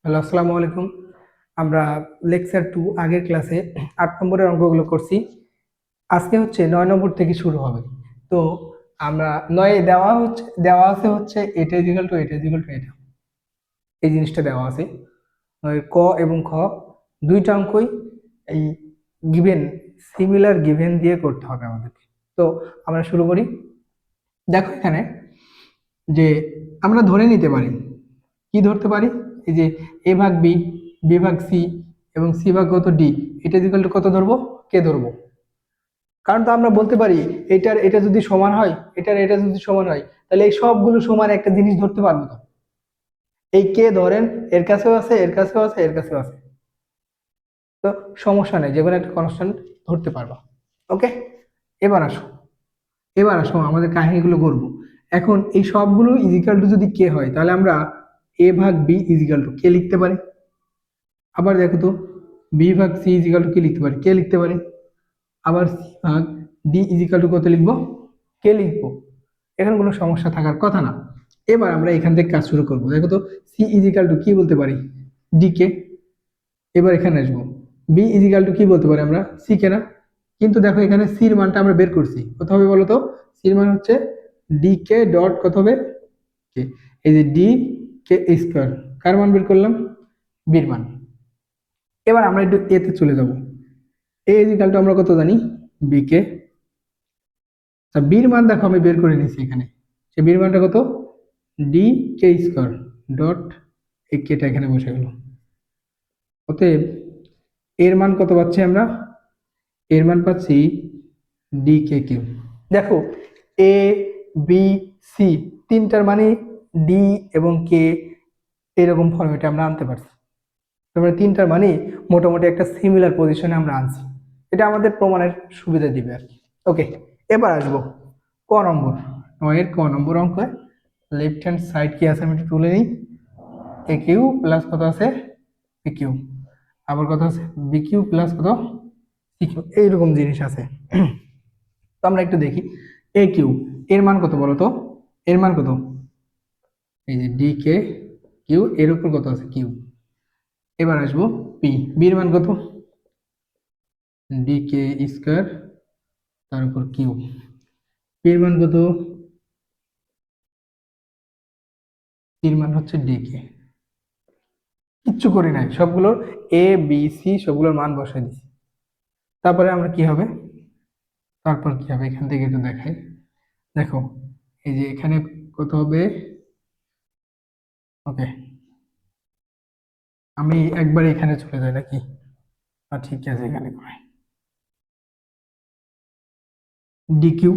Hello, আসসালামু আলাইকুম। আমরা লেকচার 2 আগের ক্লাসে 8 নম্বরের অঙ্কগুলো করছি। আজকে হচ্ছে 9 নম্বর থেকে শুরু হবে। তো আমরা 9 এ দেওয়া আছে হচ্ছে এটা ইকুয়াল টু এটা ইকুয়াল টু এটা। এই জিনিসটা দেওয়া আছে। 9 এর ক এবং খ দুইটা অঙ্কই এই গিভেন সিমিলার গিভেন দিয়ে করতে হবে আমাদেরকে। তো আমরা শুরু করি। দেখো এখানে যে আমরা ধরে নিতে পারি, কি ধরতে পারি, এই যে এ ভাগ বি, বি ভাগ সি এবং সি ভাগ কত ডি, এটা ইকুয়াল টু কত ধরবো, কে ধরবো। কারণ তো আমরা বলতে পারি এটার এটা যদি সমান হয়, এটার এটা যদি সমান হয়, তাহলে এই সবগুলো সমান একটা জিনিস ধরতে পারবো তো। এই কে ধরেন এর কাছেও আছে, এর কাছেও আছে, এর কাছেও আছে, তো সমস্যা নেই, যে কোনো একটা কনস্ট্যান্ট ধরতে পারবা। ওকে, এবার আসো, আমাদের কাহিনীগুলো করবো। এখন এই সবগুলো ইজিক্যাল টু যদি কে হয়, তাহলে আমরা এ ভাগ বি ইজিক্যাল টু কে লিখতে পারি। আবার দেখো তো, বি ভাগ সি ইজিক্যাল টু কি লিখতে পারি, কে লিখতে পারি। আবার সি ভাগ ডি ইজিক্যাল টু কত লিখবো, কে লিখবো। এখানে কোনো সমস্যা থাকার কথা না। এবার আমরা এখান থেকে কাজ শুরু করবো। দেখো তো, সি ইজিক্যাল টু কি বলতে পারি, ডি কে। এবার এখানে আসবো, বি ইজিক্যাল টু কি বলতে পারি আমরা, সি কে না। কিন্তু দেখো এখানে সির মানটা আমরা বের করছি, কত হবে বলো তো। সির মান হচ্ছে ডি কে ডট কত হবে, কে। এই যে ডি কে স্কোয়ার, কার মান বের করলাম, বির মান। এবার আমরা একটু এতে চলে যাব। এ ইজিক্যাল টু আমরা কত জানি, বি কে। বির মান দেখো আমি বের করে নিয়েছি এখানে, সে বির মানটা কত, ডি কে স্কোয়ার ডট এই কেটা এখানে বসে গেল। অতএব এর মান কত পাচ্ছি আমরা, এর মান পাচ্ছি ডি কে কিউ। দেখো এ বি সি তিনটার মানে ডি এবং কে এরকম ফর্মেটে আমরা আনতে পারছি। তারপরে তিনটার মানে মোটামুটি একটা সিমিলার পজিশনে আমরা আনছি। এটা আমাদের প্রমাণের সুবিধা দিবে আর কি। ওকে, এবার আসবো ক নম্বর, এর ক নম্বর অঙ্ক। লেফট হ্যান্ড সাইড কি আছে আমি একটু তুলে নিই। এ কিউ প্লাস কত আছে, বি কিউ, আবার কত আছে বি কিউ প্লাস কত, সি কিউ, এইরকম জিনিস আছে। তো আমরা একটু দেখি, এ কিউ এর মান কত বলো তো, এর মান কত, এই যে ডি কে কিউ, এর উপর কত আছে কিউ। এবার আসবো পি, বির মান কত, ডি কে স্কোয়ার তার উপর কিউ। পির মান কত, পির মান হচ্ছে ডি কে। কিচ্ছু করি নাই, সবগুলোর এ বি সি সবগুলোর মান বসাই দিছি। তারপরে আমরা কি হবে, তারপর কি হবে এখান থেকে একটু দেখাই। দেখো এই যে এখানে কত হবে, ওকে আমি একবার এখানে চলে যাই নাকি, ঠিক আছে এখানে করাই ডিকিউ।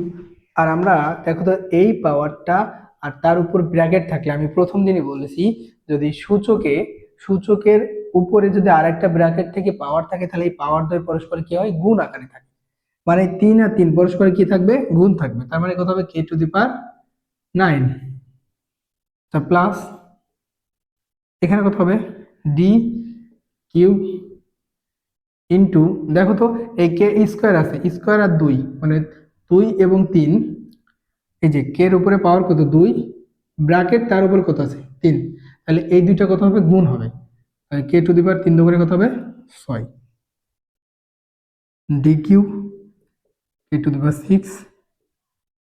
আর আমরা দেখো তো এই পাওয়ারটা আর তার উপর ব্র্যাকেট থাকলে, আমি প্রথম দিনই বলেছি, যদি সূচকের উপরে যদি আরেকটা ব্র্যাকেট থেকে পাওয়ার থাকে, তাহলে এই পাওয়ার দ্বয় পরস্পর কি হয়, গুণ আকারে থাকে। মানে 3 আর 3 পরস্পর কি থাকবে, গুণ থাকবে। তার মানে কত হবে, কে টু দি পাওয়ার 9, তা প্লাস এখানে কত হবে, ডি কিউ ইন্টু, দেখো তো এই কে স্কোয়ার আছে, স্কোয়ার আর 2 মানে 2 এবং 3, এই যে কে এর উপরে পাওয়ার কত 2, ব্র্যাকেট তার উপরে কত আছে 3, তাহলে এই দুইটা কত হবে, গুণ হবে। তাহলে কে টু দি পাওয়ার 3 দুগুণে কত হবে 6, D Q K to the power 6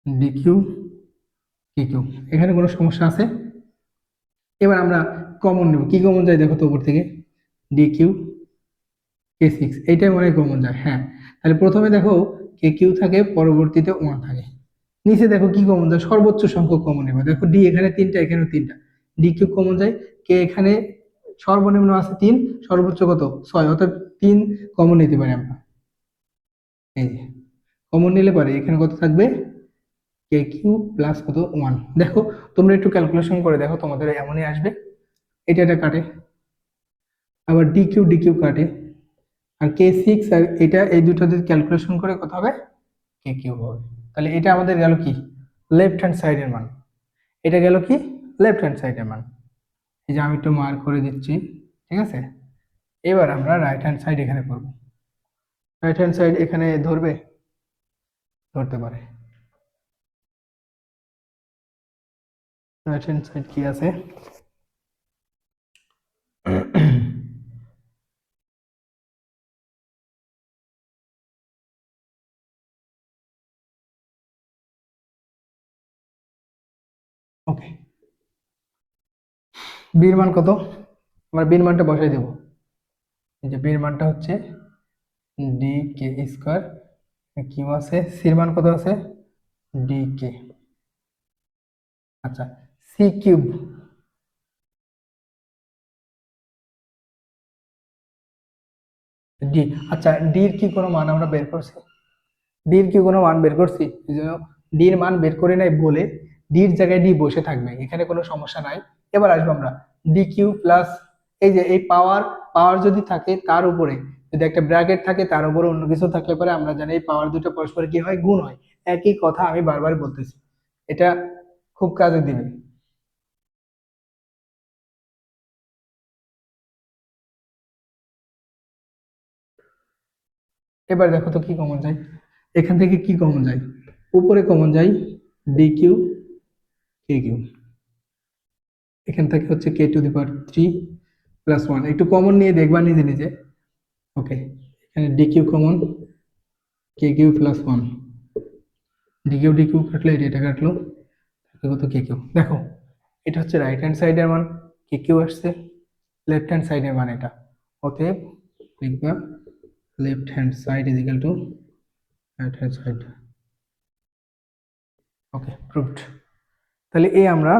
D Q K Q. এখানে কোনো সমস্যা আছে। এবার আমরা কমন নেব, কি কমন যায় দেখো তো উপর থেকে, ডি কিউ কে সিক্স, এইটাই মনে হয় কমন যায়, হ্যাঁ। তাহলে প্রথমে দেখো কে কিউ থাকে, পরবর্তীতে ওয়ান থাকে। নিচে দেখো কি কমন যায়, সর্বোচ্চ সংখ্যক কমন নেবে। দেখো ডি এখানে তিনটা, এখানেও তিনটা, ডি কিউ কমন যায়। কে এখানে সর্বনিম্ন আছে 3, সর্বোচ্চ কত 6, অর্থাৎ 3 কমন নিতে পারি আমরা। এই যে কমন নিলে পারে এখানে কত থাকবে, কে কিউ প্লাস কত 1। দেখো তোমরা একটু ক্যালকুলেশন করে দেখো, তোমাদের এমনই আসবে। এটা কাটে, আবার ডি কিউ কাটে, আর কে সিক্স আর এটা, এই দুটো যদি ক্যালকুলেশন করে কত হবে, কে কিউ হবে। তাহলে এটা আমাদের গেল কি, লেফট হ্যান্ড সাইডের মান। এটা গেল কি, লেফট হ্যান্ড সাইডের মান। এই যে আমি একটু মার্ক করে দিচ্ছি, ঠিক আছে। এবার আমরা রাইট হ্যান্ড সাইড এখানে করব। রাইট হ্যান্ড সাইড এখানে ধরবে, ধরতে পারে। রাইট হ্যান্ড সাইড কি আছে, বির মান কত? আমরা বির মানটা বসাই দেব। এই যে বির মানটা হচ্ছে ডি কে স্কোয়ার, কিউ আছে, সির মান কত আছে? ডি কে। আচ্ছা, সি কিউব, ডি। আচ্ছা, ডির কি কোনো মান আমরা বের করছি? ডির কি কোনো মান বের করছি? এই জন্য ডির মান বের করে নাই বলে ডির জায়গায় ডি বসে থাকবে, এখানে কোনো সমস্যা নাই। এবার আসবো আমরা ডি কিউ প্লাস, এই যে এই পাওয়ার, পাওয়ার যদি থাকে তার উপরে যদি একটা ব্র্যাকেট থাকে, তার উপরে অন্য কিছু থাকলে পরে আমরা জানি এই পাওয়ার দুটো পরস্পর কি হয়, গুণ হয়। একই কথা আমি বারবার বলতেছি, এটা খুব কাজে দিবে। এবার দেখো তো কি কমন যায়, এখান থেকে কি কমন যায়? উপরে কমন যায় ডি কিউ কে কিউ, এখান থেকে হচ্ছে কে টু দি পাওয়ার 3 + 1, একটু কমন নিয়ে দেখবা নিজে নিজে। ওকে, এখানে ডি কিউ কমন, কে কিউ প্লাস 1, ডি কিউ কাটলে এটা কাটলো, থাকে কত কে কিউ। দেখো এটা হচ্ছে রাইট হ্যান্ড সাইডের মান, কে কিউ আসছে, লেফট হ্যান্ড সাইডের মান এটা। অতএব লিখবা left hand side is equal to right hand side. Okay, proved. তাহলে এই আমরা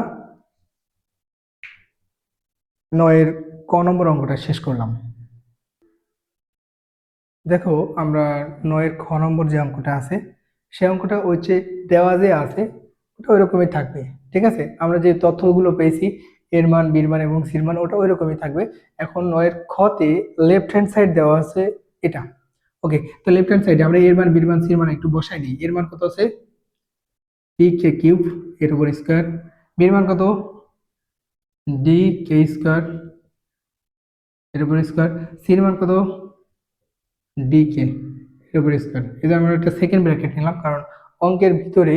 9-এর ক নম্বর অঙ্কটা শেষ করলাম। দেখো আমরা 9-এর খ নম্বর যে অঙ্কটা আছে, সেই অঙ্কটা ওই যে দেওয়া যে আছে ওটা ওই রকমই থাকবে। ঠিক আছে, আমরা যে তথ্যগুলো পেয়েছি, এর মান, বির মান এবং সির মান, ওটা ওই রকমই থাকবে। এখন 9-এর খতে লেফট হ্যান্ড সাইড দেওয়া আছে এটা। ওকে, তো লেফট হ্যান্ড সাইডে আমরা এর মান, বির মান, সির মান একটু বসাই নিই। এর মান কত আছে? পি কে কিউব এর উপর স্কোয়ার, বির মান কত? ডি কে স্কোয়ার এর উপর স্কোয়ার, সির মান কত? ডি কে এর উপর স্কোয়ার। এই যে আমরা একটা সেকেন্ড ব্র্যাকেট নিলাম, কারণ অঙ্কের ভিতরে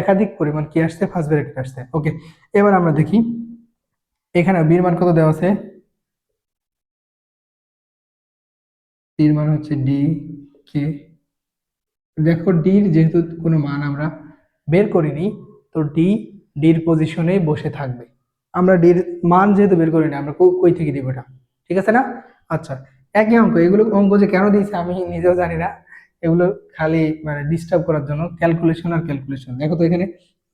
একাধিক পরিমাণ কি আসছে, ফার্স্ট ব্র্যাকেট আসছে। ওকে, এবার আমরা দেখি এখানে বির মান কত দেওয়া আছে। বির মান হচ্ছে ডি কে। দেখো ডির যেহেতু কোনো মান আমরা বের করিনি, তো ডি ডির পজিশনেই বসে থাকবে। আমরা ডির মান যেহেতু বের করিনি, আমরা কই থেকে দিব এটা? ঠিক আছে না? আচ্ছা, একই অঙ্ক, এগুলো অঙ্ক যে কেন দিয়েছে আমি নিজেও জানি না। এগুলো খালি মানে ডিস্টার্ব করার জন্য, ক্যালকুলেশন আর ক্যালকুলেশন। দেখো তো এখানে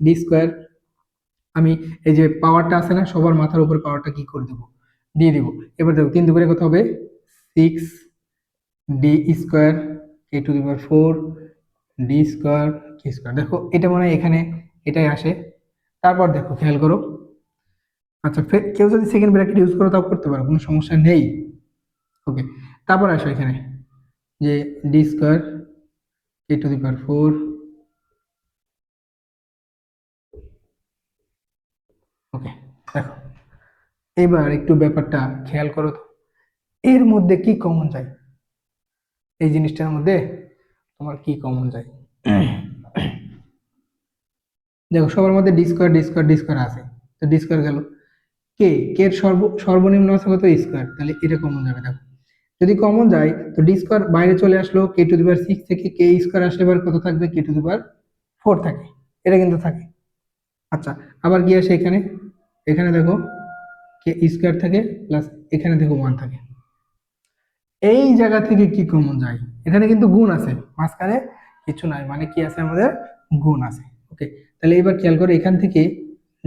ডি স্কোয়ার, আমি এই যে পাওয়ারটা আছে না, সবার মাথার উপর পাওয়ারটা কি করে দেবো, দিয়ে দিব। এবার দেখো 3 দুগুণে কত হবে? 6 D square K to the power 4 D square K square. দেখো এটা মনে হয় এখানে এটাই আসে। তারপর দেখো খেয়াল করো, আচ্ছা কেউ যদি সেকেন্ড ব্র্যাকেট ইউজ করো তাও করতে পারো, কোনো সমস্যা নেই। ওকে, তারপর আসো এখানে যে D square K to the power 4। Okay, দেখো এবার একটু ব্যাপারটা খেয়াল করো তো, এর মধ্যে কি কমন যায়? এই জিনিসটার মধ্যে তোমার কি কমন যায়? দেখো সবার মধ্যে D square D square D square আছে, তো ডি স্কোয়ার গেল। কে কে এর সর্বনিম্ন আছে কত? স্কোয়ার, তাহলে এটা কমন যাবে। দেখো যদি কমন যায় তো ডি স্কোয়ার বাইরে চলে আসলো, কে টু দি পাওয়ার 6 থেকে কে স্কোয়ার আসলে এবার কত থাকবে? কে টু দি পাওয়ার 4 থাকে, এটা কিন্তু থাকে। আচ্ছা, আবার কি আসে এখানে? এখানে দেখো কে স্কোয়ার থাকে প্লাস এখানে দেখো 1 থাকে। এই জায়গা থেকে কি কমন যায়? এখানে কিন্তু গুণ আছে, মাঝখানে কিছু নাই, মানে কি আছে আমাদের? গুণ আছে। ওকে, তাহলে এবার খেয়াল করো এখান থেকে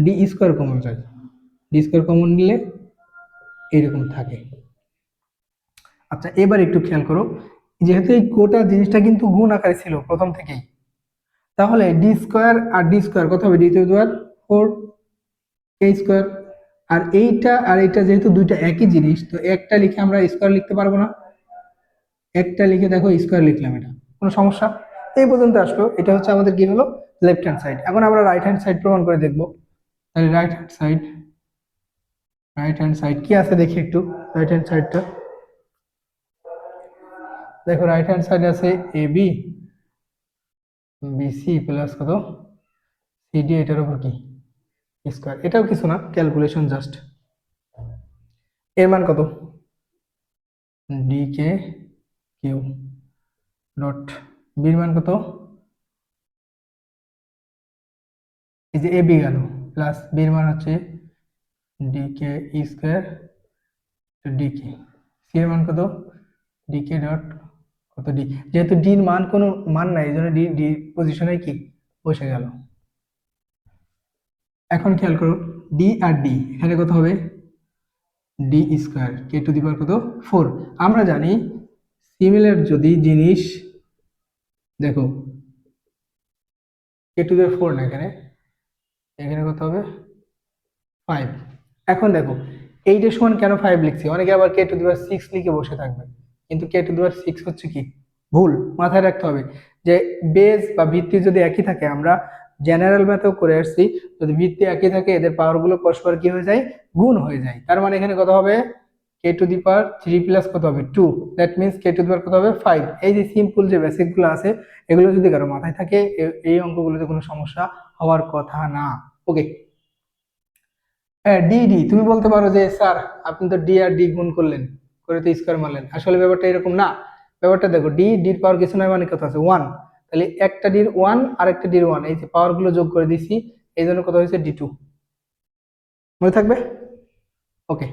ডি স্কোয়ার কমন যায়, ডি স্কোয়ার কমন নিলে এরকম থাকে। আচ্ছা, এবার একটু খেয়াল করো, যেহেতু এই গোটা জিনিসটা কিন্তু গুণ আকারে ছিল প্রথম থেকেই, তাহলে ডি স্কোয়ার আর ডি স্কোয়ার কত হবে? D to the power 4 K square. আর এইটা আর এইটা যেহেতু দুইটা একই জিনিস, তো একটা লিখে আমরা স্কোয়ার লিখতে পারবো না? একটা লিখে দেখো স্কোয়ার লিখলাম, এটা কোনো সমস্যা? এই পর্যন্ত আসলো, এটা হচ্ছে আমাদের কি হলো, লেফট হ্যান্ড সাইড। এখন আমরা রাইট হ্যান্ড সাইড প্রমাণ করে দেখবো। তাহলে রাইট হ্যান্ড সাইড কি আছে দেখি একটু। রাইট হ্যান্ড সাইডটা দেখো, রাইট হ্যান্ড সাইড আছে এ বি, বিসি প্লাস কত, সিডি, এটার উপর কি স্কোয়ার। এটাও কিছু না, ক্যালকুলেশন জাস্ট। এর মান কত? ডি কে কিউ ডট, বির মান কত? এই যে এ বি গেল, প্লাস বির মান হচ্ছে ডিকে স্কোয়ার ডিকে, সি এর মান কত, ডিকে ডট কত ডি, যেহেতু ডির মান কোনো মান নাই এই জন্য ডি ডি পজিশনে কি বসে গেল। এখন খেয়াল করো ডি আর ডি এখানে কত হবে, D square K to the power কত 4। আমরা জানি সিমিলার যদি জিনিস, দেখো কে টু দি পাওয়ার 4 না, এখানে এখানে কত হবে 5। এখন দেখো এইটার সমান কেন 5 লিখছি, অনেকে আবার কে টু দি পাওয়ার 6 লিখে বসে থাকবে, কিন্তু কে টু দি পাওয়ার 6 হচ্ছে কি ভুল, মাথায় রাখতে হবে যে বেস বা ভিত্তি যদি একই থাকে, আমরা জেনারেল ম্যাথেও করে আসছি, যদি ভিত্তি একই থাকে এদের পাওয়ার গুলো পরস্পর কি হয়ে যায়, গুণ হয়ে যায়। তার মানে এখানে কত হবে, কে টু দি পাওয়ার 3 প্লাস কত হবে 2, that means K to the power কত হবে 5। এই যে সিম্পল যে বেসিক গুলো আছে এগুলো যদি কারো মাথায় থাকে এই অঙ্কগুলোতে কোনো সমস্যা হওয়ার কথা না। ওকে, ডি ডি তুমি বলতে পারো যে স্যার আপনি তো ডি আর ডি গুণ করলেন, করে তো স্কোয়ার মারলেন, আসলে ব্যাপারটা এরকম না। ব্যাপারটা দেখো ডি ডির পাওয়ার কিছু নয় মানে কত আছে 1, তাহলে একটা ডির 1 আর একটা ডির 1, এই যে পাওয়ার গুলো যোগ করে দিছি, এই জন্য কত হয়েছে ডি 2, মনে থাকবে। ওকে,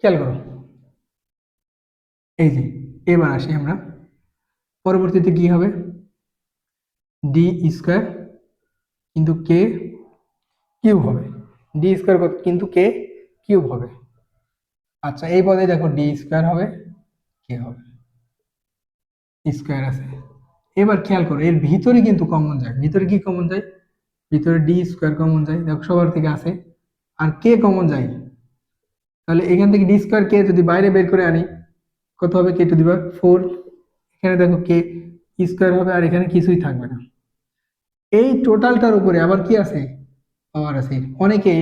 খেয়াল করো এই যে এবার আসি আমরা, পরবর্তীতে কি হবে, ডি স্কোয়ার কিন্তু কে কিউব হবে, ডি স্কোয়ার কিন্তু কে কিউব হবে। আচ্ছা এই পদে দেখো ডি স্কোয়ার হবে, কে হবে, স্কোয়ার আছে। এবার খেয়াল করো এর ভিতরে কিন্তু কমন যায়, ভিতরে কি কমন যায়, ভিতরে ডি স্কোয়ার কমন যায়, দেখো সবার থেকে আছে, আর কে কমন যায়, তাহলে এখান থেকে ডি স্কোয়ার কে যদি বাইরে বের করে আনি কত হবে, কে টু দি পাওয়ার 4। এখানে দেখো কে স্কোয়ার হবে আর এখানে কিছুই থাকবে না, এই টোটালটার উপরে আবার কি আছে, পাওয়ার আছে। অনেকে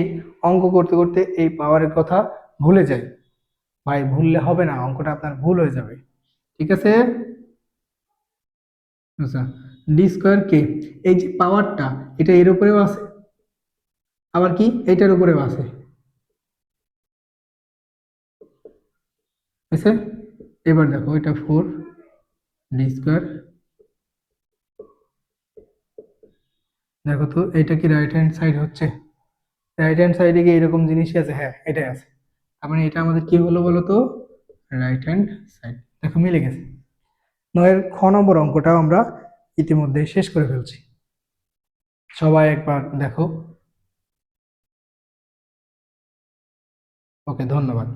অঙ্ক করতে করতে এই পাওয়ারের কথা ভুলে যায়, ভাই ভুললে হবে না, অঙ্কটা আপনার ভুল হয়ে যাবে। ঠিক আছে, আচ্ছা ডি স্কোয়ার কে, এই যে পাওয়ারটা এটা এর উপরেও আছে, আবার কি এটার উপরেও আছে, আছে। এবার দেখো এটা 4 ডি স্কোয়ার, দেখো তো এটা কি রাইট হ্যান্ড সাইড হচ্ছে, রাইট হ্যান্ড সাইডে কি এরকম জিনিসই আছে, হ্যাঁ এটাই আছে, তার মানে এটা আমাদের কি হলো বলো তো, রাইট হ্যান্ড সাইড। দেখো মিলে গেছে। নয়ের খ নম্বর অঙ্কটাও আমরা ইতিমধ্যে শেষ করে ফেলছি, সবাই একবার দেখো। ওকে, ধন্যবাদ।